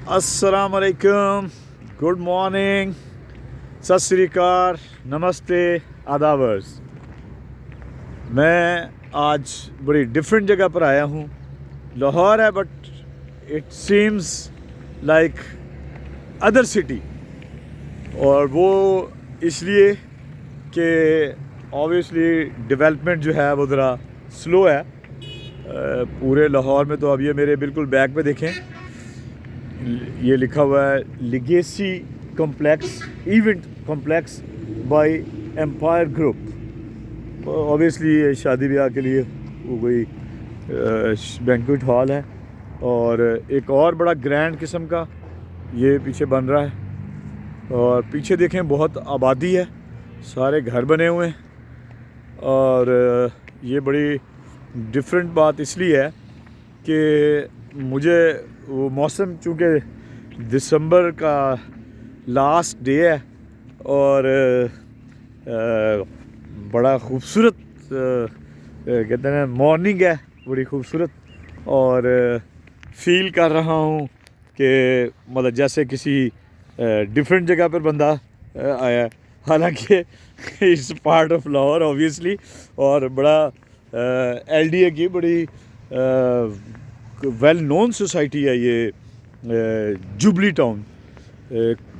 अस्सलाम वालेकुम, good morning, सत श्री अकाल, नमस्ते, आदावर्स। मैं आज बड़ी डिफरेंट जगह पर आया हूँ। लाहौर है but it seems like other city, और वो इसलिए कि ऑब्वियसली डेवलपमेंट जो है वो ज़रा स्लो है पूरे लाहौर में। तो अब ये मेरे बिल्कुल बैक पे देखें, ये लिखा हुआ है Legacy Complex, event complex by Empire Group. Obviously ये शादी ब्याह के लिए वो कोई बैंक्वेट हॉल है। और एक और बड़ा ग्रैंड किस्म का ये पीछे बन रहा है, और पीछे देखें बहुत आबादी है, सारे घर बने हुए हैं। और ये बड़ी डिफरेंट बात इसलिए है कि मुझे वो मौसम, चूँकि दिसंबर का लास्ट डे है और बड़ा खूबसूरत कहते हैं मॉर्निंग है, बड़ी खूबसूरत, और फील कर रहा हूँ कि मतलब जैसे किसी डिफरेंट जगह पर बंदा आया। हालांकि इस पार्ट ऑफ लाहौर ऑब्वियसली, और बड़ा एलडीए की बड़ी वेल नोन सोसाइटी है ये जुबली टाउन,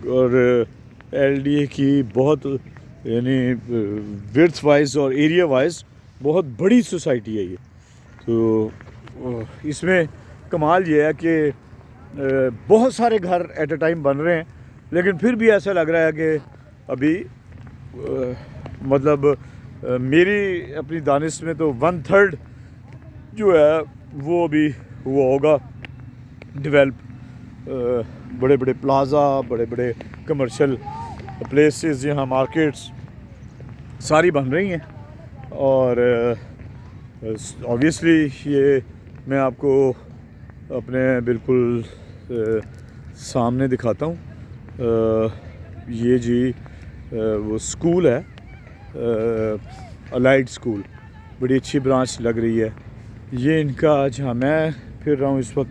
और एलडीए की बहुत यानी विड्थ वाइज और एरिया वाइज बहुत बड़ी सोसाइटी है ये। तो इसमें कमाल ये है कि बहुत सारे घर एट अ टाइम बन रहे हैं, लेकिन फिर भी ऐसा लग रहा है कि अभी मतलब मेरी अपनी दानिश में तो 1/3 जो है वो अभी हुआ होगा डेवलप। बड़े बड़े प्लाज़ा, बड़े बड़े कमर्शियल प्लेसेस, यहाँ मार्केट्स सारी बन रही हैं। और ऑब्वियसली ये मैं आपको अपने बिल्कुल सामने दिखाता हूँ। ये जी वो स्कूल है, अलाइड स्कूल, बड़ी अच्छी ब्रांच लग रही है ये इनका। जहाँ मैं फिर रहा हूँ इस वक्त,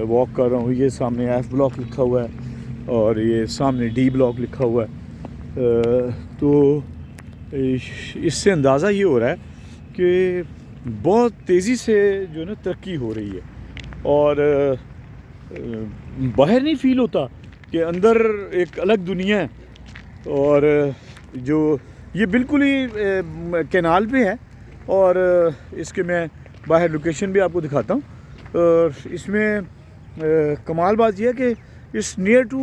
वॉक कर रहा हूँ, ये सामने F ब्लॉक लिखा हुआ है और ये सामने D ब्लॉक लिखा हुआ है। तो इससे अंदाज़ा ये हो रहा है कि बहुत तेज़ी से जो है ना तरक्की हो रही है, और बाहर नहीं फील होता कि अंदर एक अलग दुनिया है। और जो ये बिल्कुल ही कैनाल पे है, और इसके मैं बाहर लोकेशन भी आपको दिखाता हूँ। और इसमें कमाल बात यह है कि इस नियर टू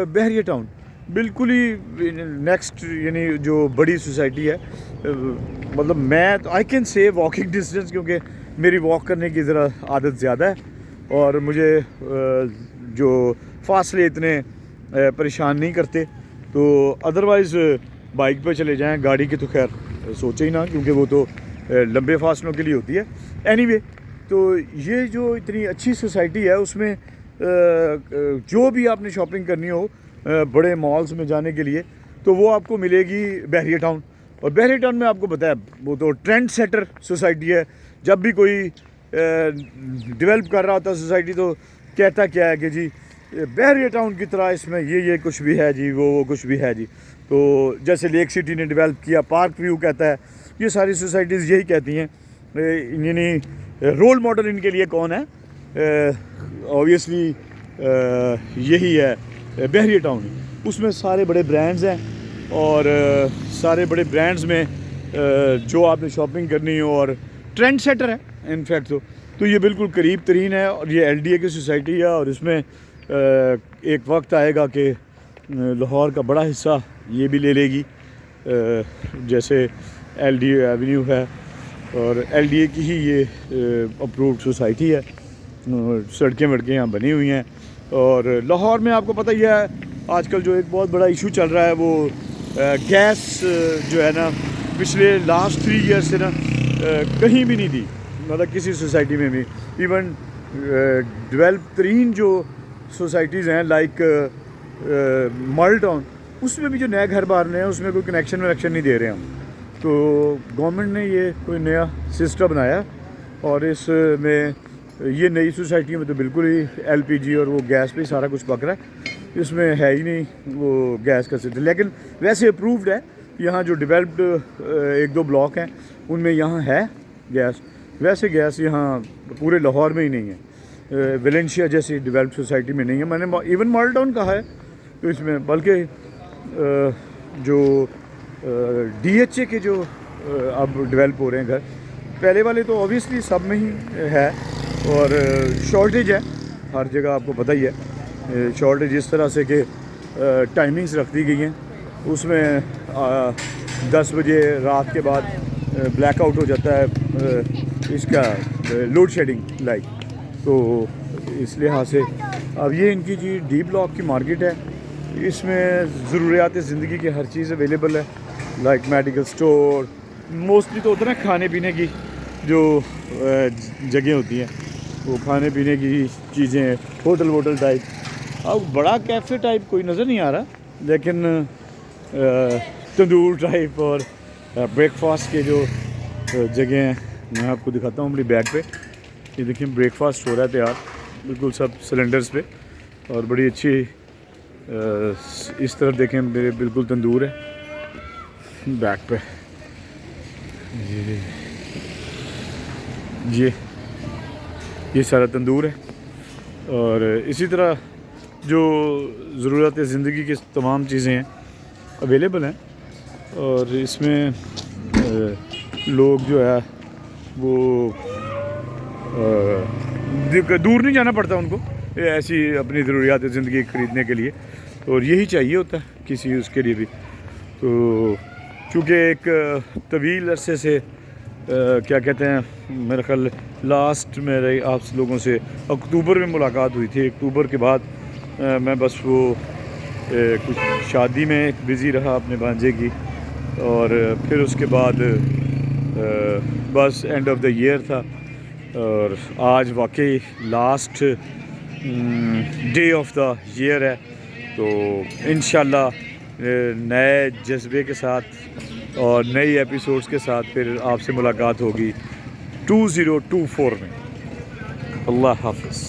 बहरिया टाउन, बिल्कुल ही नेक्स्ट यानी जो बड़ी सोसाइटी है, मतलब मैं I can say walking distance, क्योंकि मेरी वॉक करने की ज़रा आदत ज़्यादा है और मुझे जो फासले इतने परेशान नहीं करते। तो अदरवाइज़ बाइक पर चले जाएं, गाड़ी की तो खैर सोचे ही ना, क्योंकि वो तो लंबे फासलों के लिए होती है। एनीवे, तो ये जो इतनी अच्छी सोसाइटी है उसमें जो भी आपने शॉपिंग करनी हो बड़े मॉल्स में जाने के लिए, तो वो आपको मिलेगी बहरिया टाउन। और बहरिया टाउन में आपको पता है वो तो ट्रेंड सेटर सोसाइटी है। जब भी कोई डेवलप कर रहा होता है सोसाइटी, तो कहता क्या है कि जी बहरिया टाउन की तरह इसमें ये कुछ भी है जी, वो कुछ भी है जी। तो जैसे लेक सिटी ने डेवलप किया, पार्क व्यू कहता है, ये सारी सोसाइटीज़ यही कहती हैं। यानी रोल मॉडल इनके लिए कौन है? ऑब्वियसली यही है बहरिया टाउन। उसमें सारे बड़े ब्रांड्स हैं, और सारे बड़े ब्रांड्स में जो आपने शॉपिंग करनी हो, और ट्रेंड सेटर है इनफैक्ट। तो ये बिल्कुल करीब तरीन है, और ये एलडीए की सोसाइटी है। और इसमें एक वक्त आएगा कि लाहौर का बड़ा हिस्सा ये भी ले लेगी, जैसे एलडीए एवेन्यू है, और एलडीए की ही ये अप्रूव्ड सोसाइटी है। सड़कें वड़कें यहाँ बनी हुई हैं। और लाहौर में आपको पता ही है आजकल जो एक बहुत बड़ा इशू चल रहा है वो गैस जो है ना, पिछले लास्ट 3 ईयर से ना कहीं भी नहीं दी, मतलब किसी सोसाइटी में भी। इवन डेवलप तरीन जो सोसाइटीज़ हैं लाइक मॉडल टाउन, उसमें भी जो नए घर बार रहे हैं उसमें कोई कनेक्शन वनेक्शन नहीं दे रहे हम। तो गवर्नमेंट ने ये कोई नया सिस्टम बनाया, और इसमें یہ نئی سوسائٹیوں میں تو بالکل ہی ایل پی جی اور وہ گیس پہ ہی سارا کچھ پک رہا ہے، اس میں ہے ہی نہیں وہ گیس کا سلسلہ. لیکن ویسے اپرووڈ ہے یہاں جو ڈیولپڈ 1-2 بلاک ہیں ان میں یہاں ہے گیس. ویسے گیس یہاں پورے لاہور میں ہی نہیں ہے، ویلنشیا جیسی ڈیولپڈ سوسائٹی میں نہیں ہے. میں نے ایون ماڈل ٹاؤن کہا ہے تو اس میں، بلکہ جو ڈی ایچ اے کے جو اب ڈیولپ ہو رہے ہیں گھر، پہلے والے تو اوبیسلی سب میں ہی ہے، اور شارٹیج ہے ہر جگہ، آپ کو پتہ ہی ہے شارٹیج اس طرح سے کہ ٹائمنگز رکھ دی گئی ہیں، اس میں 10 بجے رات کے بعد بلیک آؤٹ ہو جاتا ہے اس کا لوڈ شیڈنگ لائک. تو اس لحاظ سے اب یہ ان کی جی ڈی بلاک کی مارکیٹ ہے، اس میں ضروریات زندگی کی ہر چیز اویلیبل ہے، لائک میڈیکل سٹور، موسٹلی تو اتنا کھانے پینے کی جو جگہیں ہوتی ہیں وہ کھانے پینے کی چیزیں، ہوٹل ووٹل ٹائپ. اب بڑا کیفے ٹائپ کوئی نظر نہیں آ رہا، لیکن تندور ٹائپ اور بریک فاسٹ کے جو جگہیں ہیں میں آپ کو دکھاتا ہوں اپنی بیگ پہ. یہ دیکھیں بریک فاسٹ ہو رہا ہے تیار بالکل سب سلنڈرز پہ، اور بڑی اچھی اس طرف دیکھیں میرے بالکل تندور ہے بیک پہ. یہ سارا تندور ہے، اور اسی طرح جو ضرورت زندگی کی تمام چیزیں ہیں اویلیبل ہیں. اور اس میں لوگ جو ہے وہ دور نہیں جانا پڑتا ان کو ایسی اپنی ضروریات زندگی خریدنے کے لیے، اور یہی چاہیے ہوتا ہے کسی اس کے لیے بھی. تو چونکہ ایک طویل عرصے سے کیا کہتے ہیں، میرا خیال لاسٹ میرے آپ لوگوں سے اکتوبر میں ملاقات ہوئی تھی. اکتوبر کے بعد میں بس وہ کچھ شادی میں بزی رہا اپنے بھانجے کی، اور پھر اس کے بعد بس اینڈ آف دا ایئر تھا، اور آج واقعی last day of the year ہے. تو انشاءاللہ نئے جذبے کے ساتھ اور نئی ایپیسوڈز کے ساتھ پھر آپ سے ملاقات ہوگی 2024 میں. اللہ حافظ.